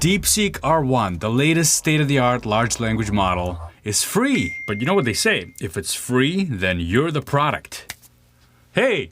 DeepSeek R1, the latest state-of-the-art large language model, is free. But you know what they say, if it's free, then you're the product. Hey,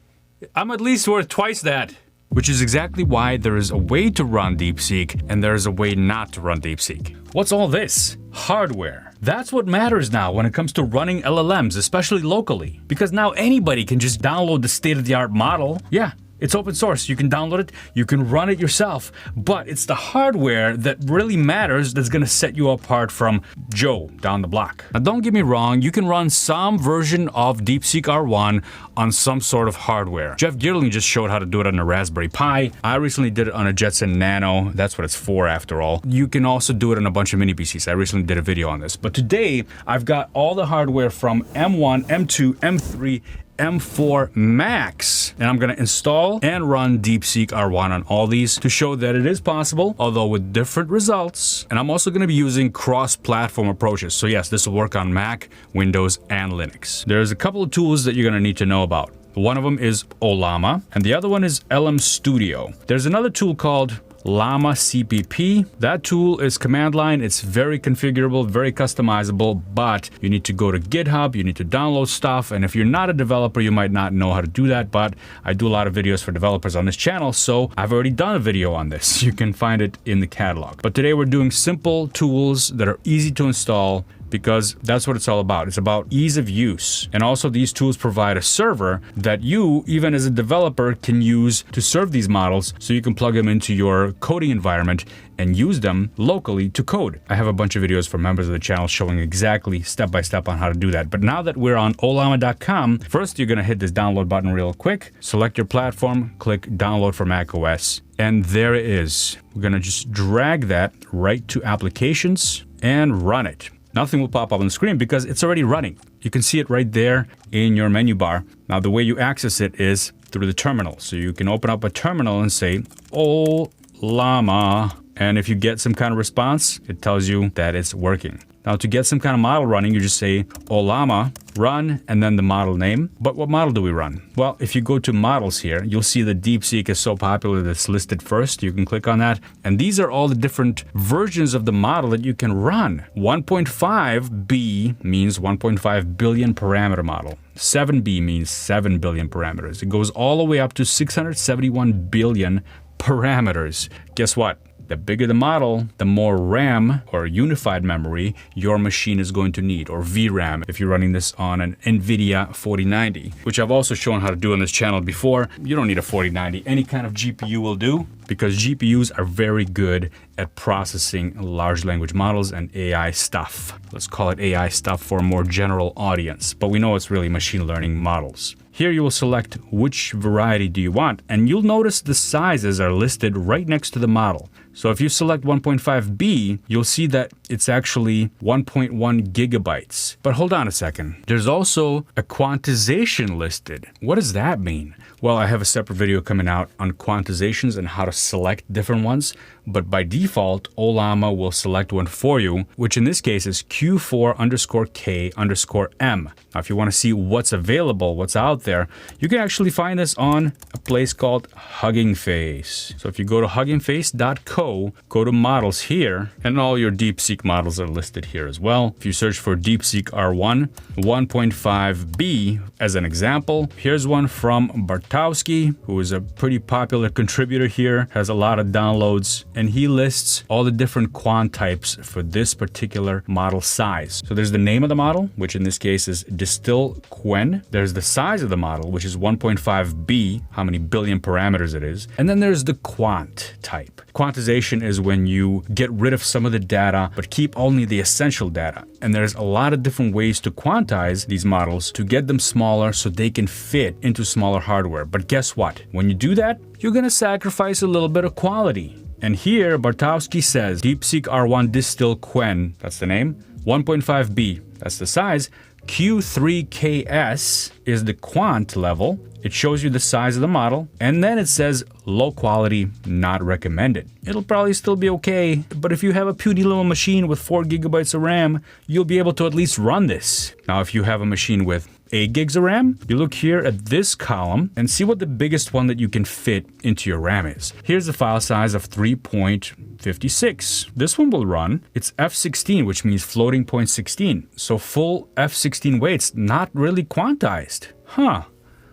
I'm at least worth twice that. Which is exactly why there is a way to run DeepSeek and there is a way not to run DeepSeek. What's all this? Hardware. That's what matters now when it comes to running LLMs, especially locally. Because now anybody can just download the state-of-the-art model. Yeah. It's open source, you can download it, you can run it yourself, but it's the hardware that really matters that's gonna set you apart from Joe down the block. Now don't get me wrong, you can run some version of DeepSeek R1 on some sort of hardware. Jeff Geerling just showed how to do it on a Raspberry Pi. I recently did it on a Jetson Nano, that's what it's for after all. You can also do it on a bunch of mini PCs. I recently did a video on this. But today, I've got all the hardware from M1, M2, M3, M4 Max, and I'm gonna install and run DeepSeek R1 on all these to show that it is possible, although with different results. And I'm also gonna be using cross-platform approaches. So yes, this will work on Mac, Windows, and Linux. There's a couple of tools that you're gonna need to know about. One of them is Ollama, and the other one is LM Studio. There's another tool called llama.cpp. That tool is command line. It's very configurable, very customizable, but you need to go to GitHub, you need to download stuff, and if you're not a developer, you might not know how to do that, but I do a lot of videos for developers on this channel, so I've already done a video on this. You can find it in the catalog. But today we're doing simple tools that are easy to install, because that's what it's all about. It's about ease of use. And also these tools provide a server that you, even as a developer, can use to serve these models so you can plug them into your coding environment and use them locally to code. I have a bunch of videos for members of the channel showing exactly step-by-step on how to do that. But now that we're on Ollama.com, first you're gonna hit this download button real quick, select your platform, click download for macOS, and there it is. We're gonna just drag that right to applications and run it. Nothing will pop up on the screen because it's already running. You can see it right there in your menu bar. Now the way you access it is through the terminal. So you can open up a terminal and say, Ollama. And if you get some kind of response, it tells you that it's working. Now to get some kind of model running, you just say Ollama, run, and then the model name. But what model do we run? Well, if you go to models here, you'll see that DeepSeek is so popular that it's listed first. You can click on that. And these are all the different versions of the model that you can run. 1.5B means 1.5 billion parameter model. 7B means 7 billion parameters. It goes all the way up to 671 billion parameters. Guess what? The bigger the model, the more RAM, or unified memory, your machine is going to need, or VRAM if you're running this on an NVIDIA 4090, which I've also shown how to do on this channel before. You don't need a 4090. Any kind of GPU will do, because GPUs are very good at processing large language models and AI stuff. Let's call it AI stuff for a more general audience, but we know it's really machine learning models. Here you will select which variety do you want, and you'll notice the sizes are listed right next to the model. So if you select 1.5B, you'll see that it's actually 1.1 gigabytes. But hold on a second. There's also a quantization listed. What does that mean? Well, I have a separate video coming out on quantizations and how to select different ones, but by default, Ollama will select one for you, which in this case is Q4_K_M. Now, if you want to see what's available, what's out there, you can actually find this on a place called Hugging Face. So if you go to huggingface.co, go to models here, and all your DeepSeek models are listed here as well. If you search for DeepSeek R1, 1.5B as an example, here's one from Bartowski, who is a pretty popular contributor here, has a lot of downloads, and he lists all the different quant types for this particular model size. So there's the name of the model, which in this case is Distill Quen. There's the size of the model, which is 1.5B, how many billion parameters it is. And then there's the quant type. Quantization is when you get rid of some of the data, but keep only the essential data. And there's a lot of different ways to quantize these models to get them smaller so they can fit into smaller hardware. But guess what? When you do that, you're gonna sacrifice a little bit of quality. And here, Bartowski says, DeepSeek R1 Distill Quen, that's the name, 1.5B, that's the size, Q3KS is the quant level. It shows you the size of the model, and then it says low quality, not recommended. It'll probably still be okay, but if you have a puny little machine with 4 gigabytes of RAM, you'll be able to at least run this. Now, if you have a machine with 8 gigs of RAM? You look here at this column and see what the biggest one that you can fit into your RAM is. Here's a file size of 3.56. This one will run. It's F16, which means floating point 16. So full F16 weights, not really quantized. Huh.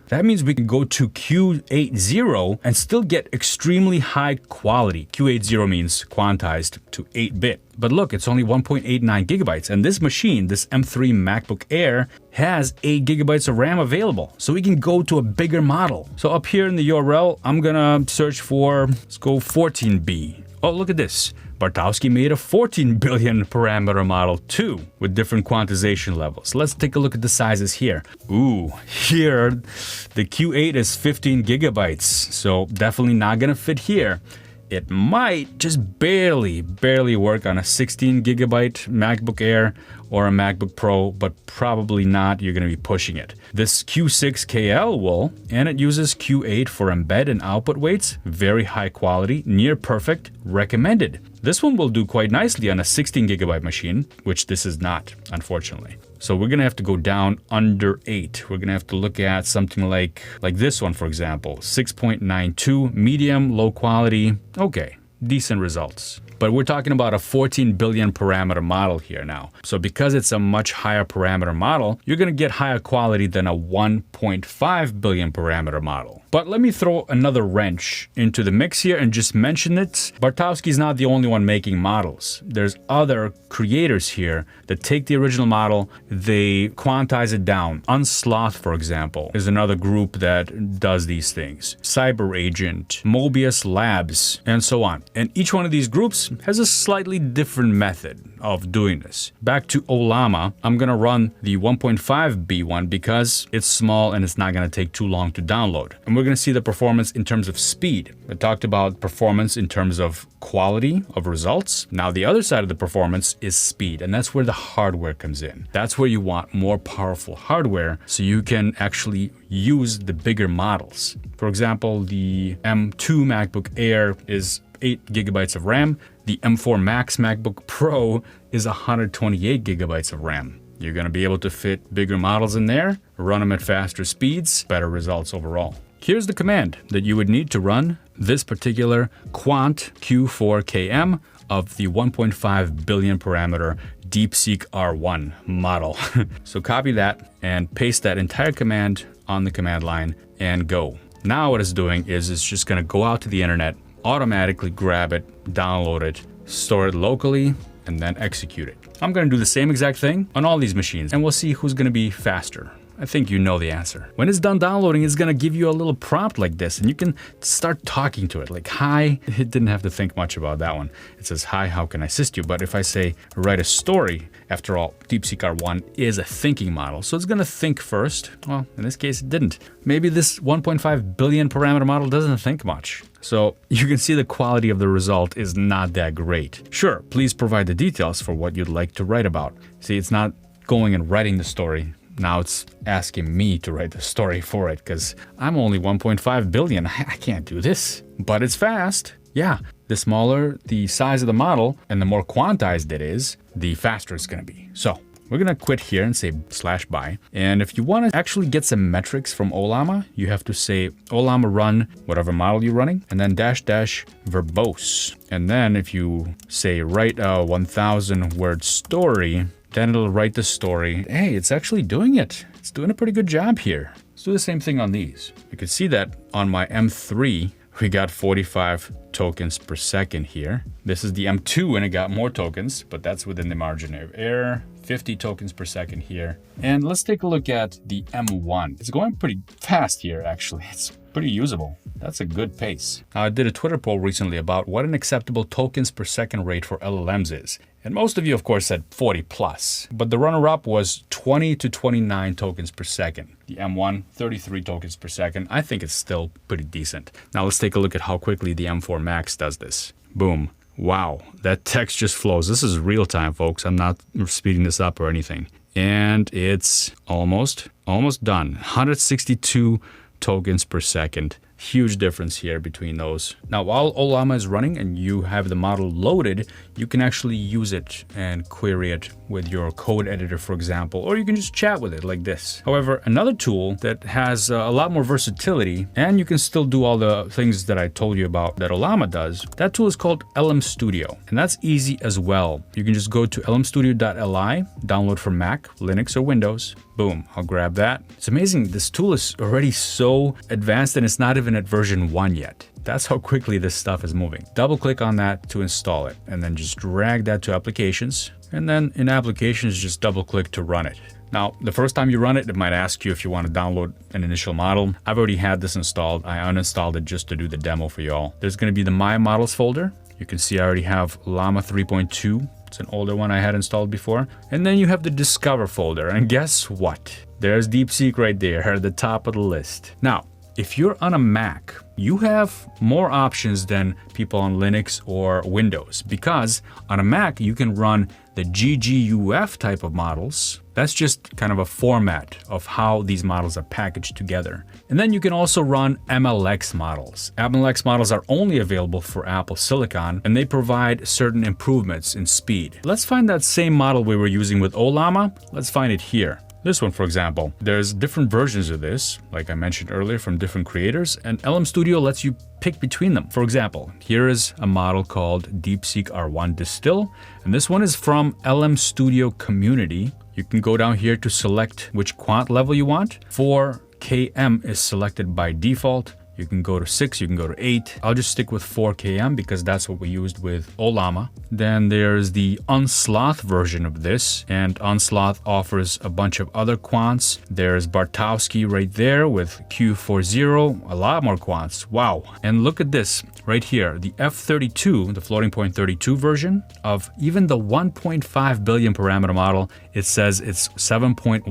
That means we can go to Q80 and still get extremely high quality. Q80 means quantized to 8-bit. But look, it's only 1.89 gigabytes. And this machine, this M3 MacBook Air, has 8 gigabytes of RAM available. So we can go to a bigger model. So up here in the URL, I'm gonna search for, let's go 14B. Oh, look at this. Bartowski made a 14 billion parameter model too, with different quantization levels. Let's take a look at the sizes here. Ooh, here the Q8 is 15 gigabytes, so definitely not gonna fit here. It might just barely work on a 16 gigabyte MacBook Air or a MacBook Pro, but probably not. You're going to be pushing it. This Q6KL will, and it uses Q8 for embed and output weights. Very high quality, near perfect, recommended. This one will do quite nicely on a 16 gigabyte machine, which this is not, unfortunately. So we're gonna have to go down under 8. We're gonna have to look at something like this one, for example, 6.92, medium, low quality. Okay, decent results. But we're talking about a 14 billion parameter model here now. So because it's a much higher parameter model, you're gonna get higher quality than a 1.5 billion parameter model. But let me throw another wrench into the mix here and just mention it. Bartowski's not the only one making models. There's other creators here that take the original model, they quantize it down. Unsloth, for example, is another group that does these things. Cyber Agent, Mobius Labs, and so on. And each one of these groups has a slightly different method of doing this. Back to Ollama, I'm gonna run the 1.5B one because it's small and it's not gonna take too long to download. And we're gonna see the performance in terms of speed. I talked about performance in terms of quality of results. Now the other side of the performance is speed, and that's where the hardware comes in. That's where you want more powerful hardware so you can actually use the bigger models. For example, the M2 MacBook Air is 8 gigabytes of RAM. The M4 Max MacBook Pro is 128 gigabytes of RAM. You're gonna be able to fit bigger models in there, run them at faster speeds, better results overall. Here's the command that you would need to run this particular Quant Q4KM of the 1.5 billion parameter DeepSeek R1 model. So copy that and paste that entire command on the command line and go. Now what it's doing is it's just gonna go out to the internet, automatically grab it, download it, store it locally, and then execute it. I'm gonna do the same exact thing on all these machines, and we'll see who's gonna be faster. I think you know the answer. When it's done downloading, it's gonna give you a little prompt like this, and you can start talking to it, like, hi. It didn't have to think much about that one. It says, hi, how can I assist you? But if I say, write a story, after all, DeepSeek R1 is a thinking model, so it's gonna think first. Well, in this case, it didn't. Maybe this 1.5 billion parameter model doesn't think much. So you can see the quality of the result is not that great. Sure, please provide the details for what you'd like to write about. See, it's not going and writing the story. Now it's asking me to write the story for it because I'm only 1.5 billion. I can't do this, but it's fast. Yeah, the smaller the size of the model and the more quantized it is, the faster it's gonna be. So we're gonna quit here and say /by. And if you wanna actually get some metrics from Ollama, you have to say Ollama run whatever model you're running and then -- verbose. And then if you say write a 1,000 word story, then it'll write the story. Hey, it's actually doing it. It's doing a pretty good job here. Let's do the same thing on these. You can see that on my M3, we got 45 tokens per second here. This is the M2 and it got more tokens, but that's within the margin of error. 50 tokens per second here. And let's take a look at the M1. It's going pretty fast here, actually. It's pretty usable. That's a good pace. Now, I did a Twitter poll recently about what an acceptable tokens per second rate for LLMs is. And most of you, of course, said 40 plus. But the runner-up was 20 to 29 tokens per second. The M1, 33 tokens per second. I think it's still pretty decent. Now, let's take a look at how quickly the M4 Max does this. Boom. Wow, that text just flows. This is real time, folks. I'm not speeding this up or anything. And it's almost done. 162 tokens per second Huge difference here between those. Now, while Ollama is running and you have the model loaded, you can actually use it and query it with your code editor, for example, or you can just chat with it like this. However, another tool that has a lot more versatility, and you can still do all the things that I told you about that Ollama does, that tool is called LM Studio, and that's easy as well. You can just go to lmstudio.li, download for Mac, Linux, or Windows. Boom, I'll grab that. It's amazing, this tool is already so advanced and it's not even at version 1 yet. That's how quickly this stuff is moving. Double click on that to install it, and then just drag that to applications. And then in applications, just double click to run it. Now, the first time you run it, it might ask you if you want to download an initial model. I've already had this installed. I uninstalled it just to do the demo for y'all. There's going to be the My Models folder. You can see I already have Llama 3.2. It's an older one I had installed before. And then you have the Discover folder. And guess what? There's DeepSeek right there at the top of the list. Now, if you're on a Mac, you have more options than people on Linux or Windows, because on a Mac, you can run the GGUF type of models. That's just kind of a format of how these models are packaged together. And then you can also run MLX models. MLX models are only available for Apple Silicon, and they provide certain improvements in speed. Let's find that same model we were using with Ollama. Let's find it here. This one, for example, there's different versions of this, like I mentioned earlier, from different creators, and LM Studio lets you pick between them. For example, here is a model called DeepSeek R1 Distill, and this one is from LM Studio Community. You can go down here to select which quant level you want. 4km is selected by default. You can go to 6, you can go to 8. I'll just stick with 4km because that's what we used with Ollama. Then there's the Unsloth version of this, and Unsloth offers a bunch of other quants. There's Bartowski right there with Q40, a lot more quants. Wow. And look at this right here, the F32, the floating point 32 version of even the 1.5 billion parameter model. It says it's 7.11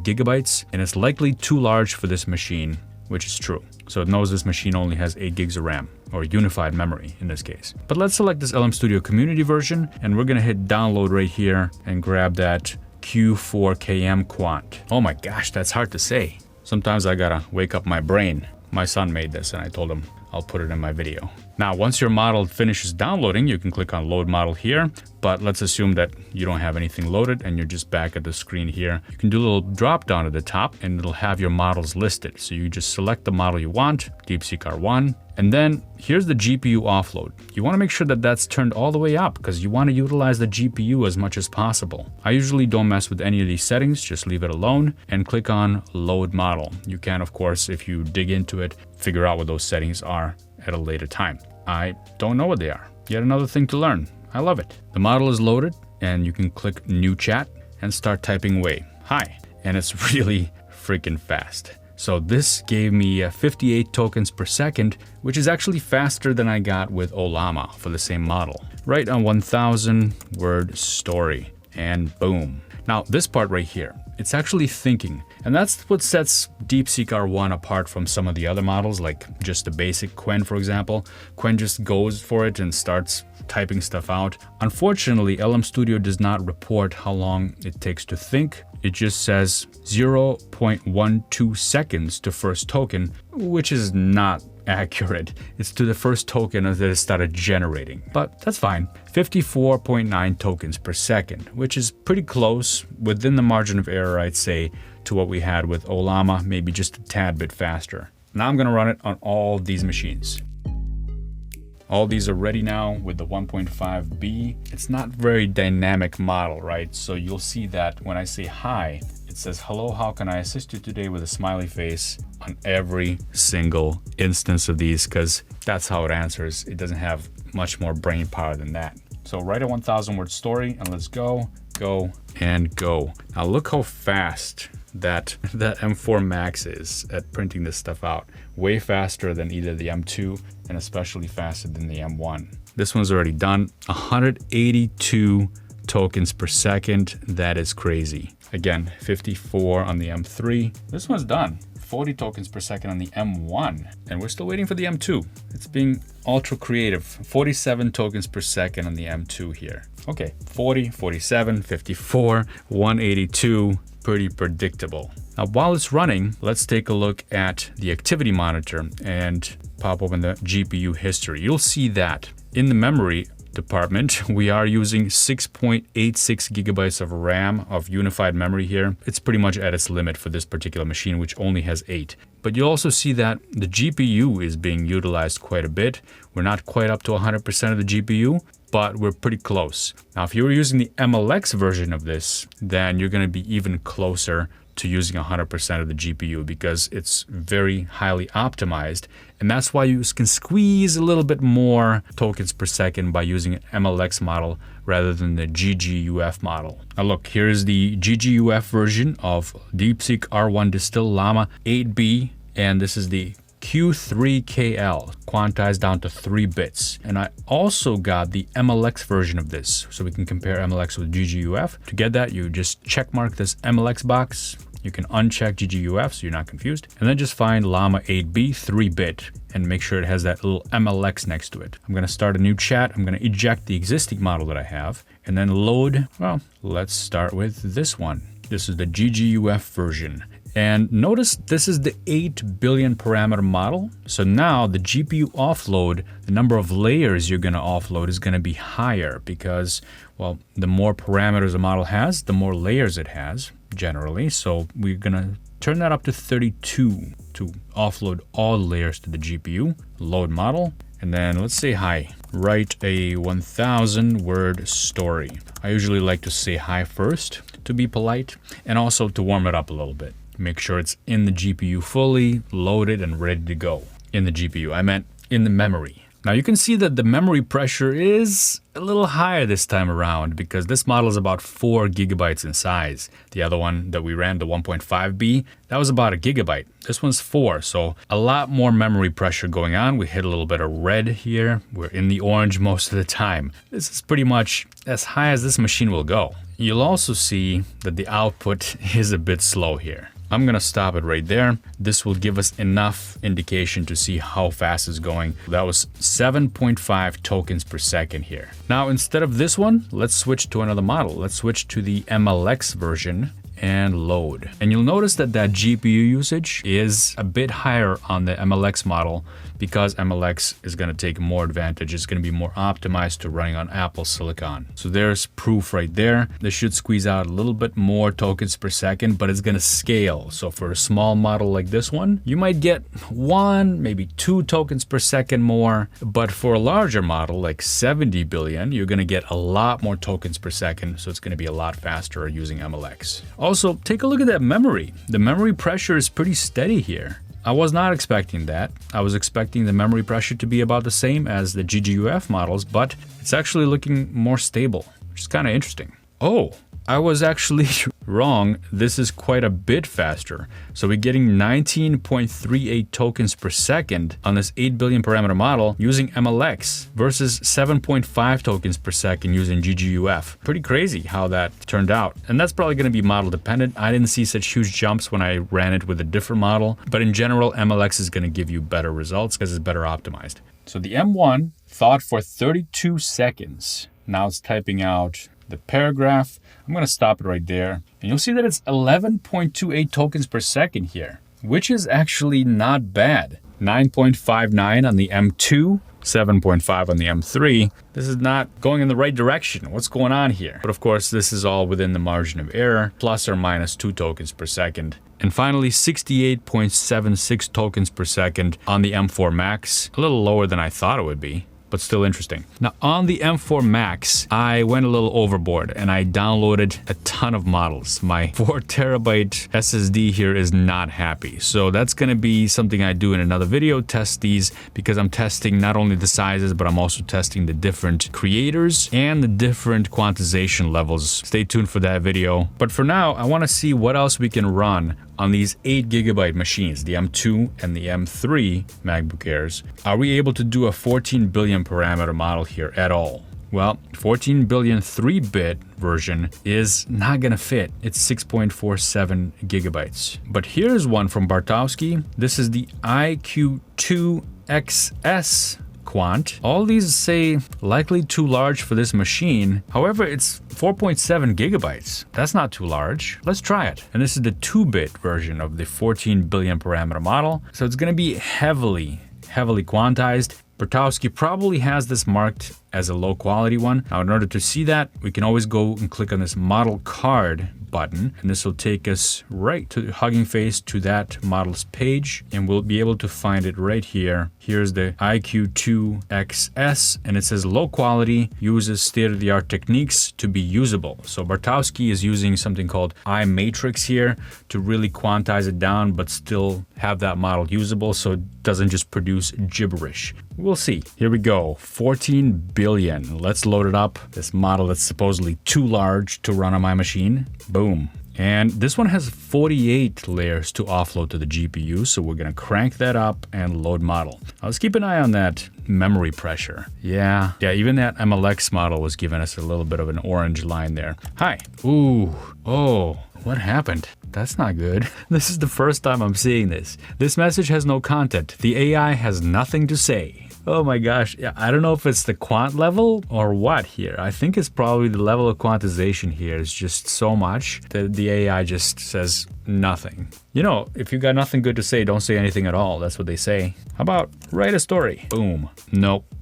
gigabytes, and it's likely too large for this machine, which is true. So it knows this machine only has 8 gigs of RAM, or unified memory in this case. But let's select this LM Studio Community version, and we're gonna hit download right here and grab that Q4KM quant. Oh my gosh, that's hard to say. Sometimes I gotta wake up my brain. My son made this and I told him I'll put it in my video. Now, once your model finishes downloading, you can click on Load Model here, but let's assume that you don't have anything loaded and you're just back at the screen here. You can do a little drop down at the top and it'll have your models listed. So you just select the model you want, DeepSeek R1, and then here's the GPU offload. You want to make sure that that's turned all the way up because you want to utilize the GPU as much as possible. I usually don't mess with any of these settings, just leave it alone and click on Load Model. You can, of course, if you dig into it, figure out what those settings are at a later time. I don't know what they are. Yet another thing to learn. I love it. The model is loaded and you can click New Chat and start typing away. Hi. And it's really freaking fast. So this gave me 58 tokens per second, which is actually faster than I got with Ollama for the same model. Right on 1,000 word story. And boom. Now this part right here, it's actually thinking. And that's what sets DeepSeek R1 apart from some of the other models, like just the basic Qwen, for example. Qwen just goes for it and starts typing stuff out. Unfortunately, LM Studio does not report how long it takes to think. It just says 0.12 seconds to first token, which is not accurate. It's to the first token that it started generating, but that's fine. 54.9 tokens per second, which is pretty close within the margin of error, I'd say, to what we had with Ollama, maybe just a tad bit faster. Now I'm gonna run it on all these machines. All these are ready now with the 1.5B. It's not very dynamic model, right? So you'll see that when I say hi, it says, hello, how can I assist you today, with a smiley face on every single instance of these, because that's how it answers. It doesn't have much more brain power than that. So write a 1,000 word story and let's go, go, and go. Now look how fast that M4 Max is at printing this stuff out. Way faster than either the M2 and especially faster than the M1. This one's already done. 182 tokens per second. That is crazy. Again, 54 on the M3. This one's done. 40 tokens per second on the M1. And we're still waiting for the M2. It's being ultra creative. 47 tokens per second on the M2 here. Okay, 40, 47, 54, 182. Pretty predictable. Now, while it's running, let's take a look at the activity monitor and pop open the GPU history. You'll see that in the memory department, we are using 6.86 gigabytes of RAM of unified memory here. It's pretty much at its limit for this particular machine, which only has 8. But you'll also see that the GPU is being utilized quite a bit. We're not quite up to 100% of the GPU, but we're pretty close. Now, if you were using the MLX version of this, then you're going to be even closer to using 100% of the GPU because it's very highly optimized. And that's why you can squeeze a little bit more tokens per second by using an MLX model rather than the GGUF model. Now look, here's the GGUF version of DeepSeek R1 Distill Llama 8B, and this is the Q3KL, quantized down to 3 bits. And I also got the MLX version of this, so we can compare MLX with GGUF. To get that, you just check mark this MLX box. You can uncheck GGUF so you're not confused. And then just find Llama 8B 3-bit and make sure it has that little MLX next to it. I'm gonna start a new chat. I'm gonna eject the existing model that I have and then load, well, let's start with this one. This is the GGUF version. And notice this is the 8 billion parameter model. So now the GPU offload, the number of layers you're gonna offload is gonna be higher because, well, the more parameters a model has, the more layers it has generally. So we're gonna turn that up to 32 to offload all layers to the GPU. Load model, and then let's say hi. Write a 1,000 word story. I usually like to say hi first to be polite and also to warm it up a little bit. Make sure it's in the GPU fully loaded and ready to go. In the GPU, I meant in the memory. Now you can see that the memory pressure is a little higher this time around because this model is about 4 gigabytes in size. The other one that we ran, the 1.5B, that was about 1 gigabyte. This one's 4, so a lot more memory pressure going on. We hit a little bit of red here. We're in the orange most of the time. This is pretty much as high as this machine will go. You'll also see that the output is a bit slow here. I'm gonna stop it right there. This will give us enough indication to see how fast it's going. That was 7.5 tokens per second here. Now, instead of this one, let's switch to another model. Let's switch to the MLX version and load. And you'll notice that GPU usage is a bit higher on the MLX model because MLX is going to take more advantage. It's going to be more optimized to running on Apple Silicon. So there's proof right there. This should squeeze out a little bit more tokens per second, but it's going to scale. So for a small model like this one, you might get 1, maybe 2 tokens per second more. But for a larger model like 70 billion, you're going to get a lot more tokens per second. So it's going to be a lot faster using MLX. Also, take a look at that memory. The memory pressure is pretty steady here. I was not expecting that. I was expecting the memory pressure to be about the same as the GGUF models, but it's actually looking more stable, which is kind of interesting. Oh, I was actually wrong. This is quite a bit faster. So we're getting 19.38 tokens per second on this 8 billion parameter model using MLX versus 7.5 tokens per second using GGUF. Pretty crazy how that turned out. And that's probably going to be model dependent. I didn't see such huge jumps when I ran it with a different model, but in general, MLX is going to give you better results because it's better optimized. So the M1 thought for 32 seconds. Now it's typing out the paragraph. I'm going to stop it right there. And you'll see that it's 11.28 tokens per second here, which is actually not bad. 9.59 on the M2, 7.5 on the M3. This is not going in the right direction. What's going on here? But of course, this is all within the margin of error, plus or minus 2 tokens per second. And finally, 68.76 tokens per second on the M4 Max. A little lower than I thought it would be, but still interesting. Now on the M4 Max, I went a little overboard and I downloaded a ton of models. My 4 terabyte SSD here is not happy. So that's gonna be something I do in another video, test these, because I'm testing not only the sizes, but I'm also testing the different creators and the different quantization levels. Stay tuned for that video. But for now, I wanna see what else we can run on these 8 gigabyte machines, the M2 and the M3 MacBook Airs. Are we able to do a 14 billion parameter model here at all? Well, 14 billion 3-bit version is not gonna fit. It's 6.47 gigabytes. But here's one from Bartowski. This is the IQ2XS quant. All these say likely too large for this machine. However, it's 4.7 gigabytes. That's not too large. Let's try it. And this is the 2-bit version of the 14 billion parameter model. So it's going to be heavily quantized. Bartowski probably has this marked as a low quality one. Now, in order to see that, we can always go and click on this model card button, and this will take us right to Hugging Face to that model's page, and we'll be able to find it right here. Here's the IQ2XS, and it says low quality, uses state-of-the-art techniques to be usable. So Bartowski is using something called iMatrix here to really quantize it down, but still have that model usable so it doesn't just produce gibberish. We'll see. Here we go. 14 billion. Let's load it up. This model that's supposedly too large to run on my machine. Boom. And this one has 48 layers to offload to the GPU, so we're going to crank that up and load model. Now let's keep an eye on that memory pressure. Yeah, even that MLX model was giving us a little bit of an orange line there. Hi. Ooh. Oh, what happened? That's not good. This is the first time I'm seeing this. This message has no content. The AI has nothing to say. Oh my gosh, yeah, I don't know if it's the quant level or what here. I think it's probably the level of quantization here is just so much that the AI just says nothing. You know, if you got nothing good to say, don't say anything at all. That's what they say. How about write a story? Boom.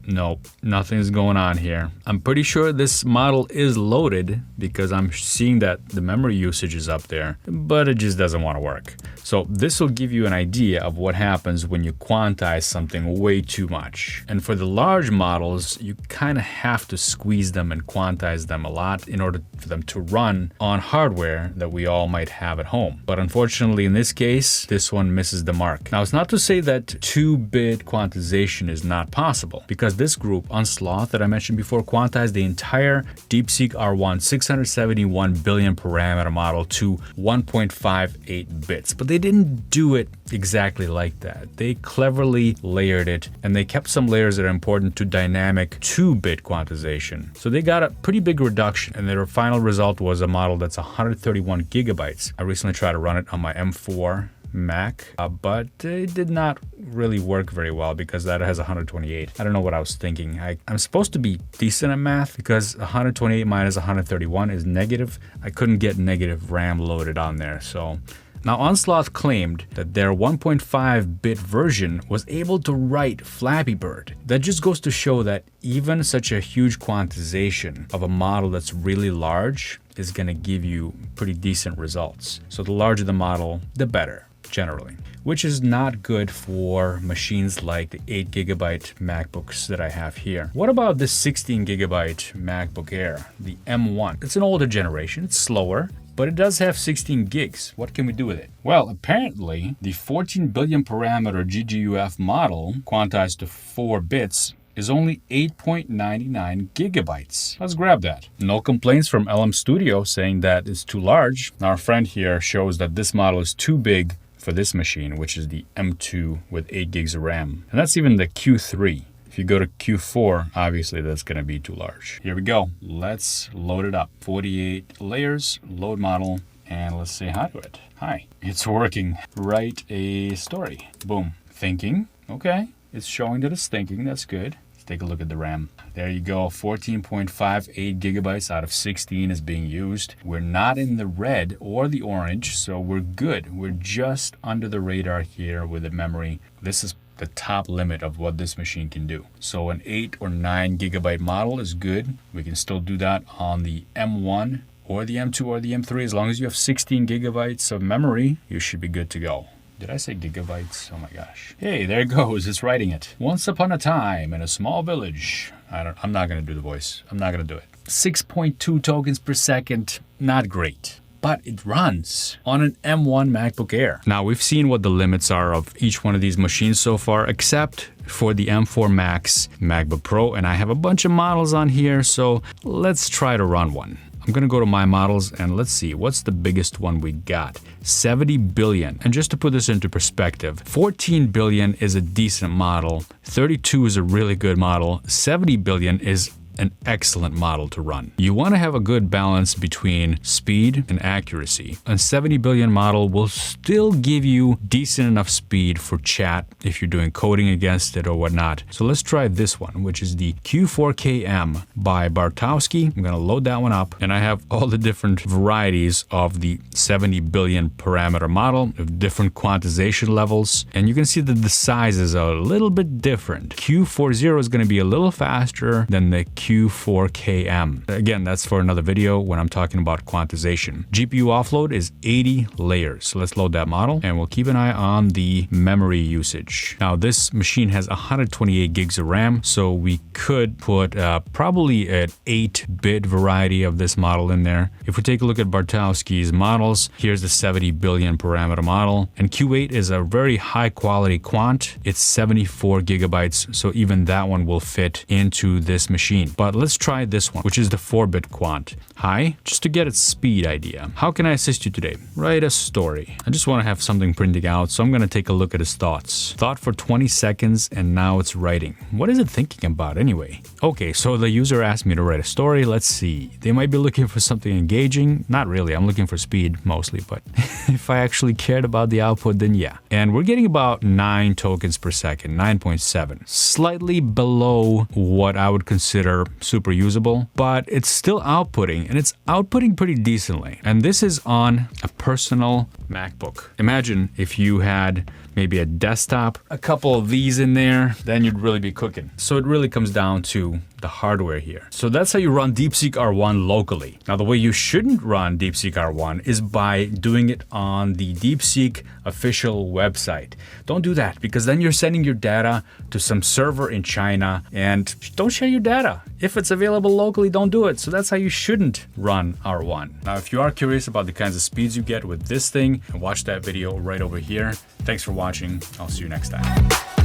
Nope, nothing's going on here. I'm pretty sure this model is loaded because I'm seeing that the memory usage is up there, but it just doesn't want to work. So this will give you an idea of what happens when you quantize something way too much. And for the large models, you kind of have to squeeze them and quantize them a lot in order for them to run on hardware that we all might have at home. But unfortunately, in this case, this one misses the mark. Now, it's not to say that 2-bit quantization is not possible, because this group, Unsloth, that I mentioned before, quantized the entire DeepSeek R1 671 billion parameter model to 1.58 bits. But they didn't do it exactly like that. They cleverly layered it, and they kept some layers that are important to dynamic 2-bit quantization. So they got a pretty big reduction, and their final result was a model that's 131 gigabytes. I recently tried to run it on my M4 Mac, but it did not really work very well because that has 128. I don't know what I was thinking. I'm supposed to be decent at math because 128 minus 131 is negative. I couldn't get negative RAM loaded on there, so... Now, Unsloth claimed that their 1.5-bit version was able to write Flappy Bird. That just goes to show that even such a huge quantization of a model that's really large is going to give you pretty decent results. So the larger the model, the better, generally. Which is not good for machines like the 8 gigabyte MacBooks that I have here. What about this 16 gigabyte MacBook Air, the M1? It's an older generation, it's slower, but it does have 16 gigs. What can we do with it? Well, apparently, the 14 billion parameter GGUF model, quantized to 4 bits, is only 8.99 gigabytes. Let's grab that. No complaints from LM Studio saying that it's too large. Our friend here shows that this model is too big for this machine, which is the M2 with 8 gigs of RAM. And that's even the Q3. If you go to Q4, obviously that's going to be too large. Here we go. Let's load it up. 48 layers, load model, and let's say hi to it. Hi. It's working. Write a story. Boom. Thinking. Okay. It's showing that it's thinking. That's good. Let's take a look at the RAM. There you go. 14.58 gigabytes out of 16 is being used. We're not in the red or the orange, so we're good. We're just under the radar here with the memory. This is the top limit of what this machine can do. So an 8 or 9 gigabyte model is good. We can still do that on the M1 or the M2 or the M3. As long as you have 16 gigabytes of memory, you should be good to go. Did I say gigabytes? Oh my gosh. Hey, there it goes. It's writing it. Once upon a time in a small village. I'm not going to do the voice. I'm not going to do it. 6.2 tokens per second. Not great. But it runs on an M1 MacBook Air. Now, we've seen what the limits are of each one of these machines so far, except for the M4 Max MacBook Pro, and I have a bunch of models on here, so let's try to run one. I'm gonna go to my models and let's see, what's the biggest one we got? 70 billion. And just to put this into perspective, 14 billion is a decent model, 32 is a really good model, 70 billion is an excellent model to run. You want to have a good balance between speed and accuracy. A 70 billion model will still give you decent enough speed for chat if you're doing coding against it or whatnot. So let's try this one, which is the Q4KM by Bartowski. I'm going to load that one up, and I have all the different varieties of the 70 billion parameter model of different quantization levels. And you can see that the sizes are a little bit different. Q40 is going to be a little faster than the Q4KM. Again, that's for another video when I'm talking about quantization. GPU offload is 80 layers. So let's load that model, and we'll keep an eye on the memory usage. Now, this machine has 128 gigs of RAM, so we could put probably an 8-bit variety of this model in there. If we take a look at Bartowski's models, here's the 70 billion parameter model, and Q8 is a very high quality quant. It's 74 gigabytes, so even that one will fit into this machine. But let's try this one, which is the 4-bit quant. Hi, just to get its speed idea. How can I assist you today? Write a story. I just want to have something printing out, so I'm going to take a look at his thoughts. Thought for 20 seconds, and now it's writing. What is it thinking about anyway? Okay, so the user asked me to write a story. Let's see. They might be looking for something engaging. Not really. I'm looking for speed mostly, but if I actually cared about the output, then yeah. And we're getting about 9 tokens per second, 9.7. Slightly below what I would consider super usable, but it's still outputting, and it's outputting pretty decently. And this is on a personal MacBook. Imagine if you had maybe a desktop, a couple of these in there, then you'd really be cooking. So it really comes down to the hardware here. So that's how you run DeepSeek R1 locally. Now, the way you shouldn't run DeepSeek R1 is by doing it on the DeepSeek official website. Don't do that, because then you're sending your data to some server in China, and don't share your data. If it's available locally, don't do it. So that's how you shouldn't run R1. Now, if you are curious about the kinds of speeds you get with this thing, watch that video right over here. Thanks for watching. I'll see you next time.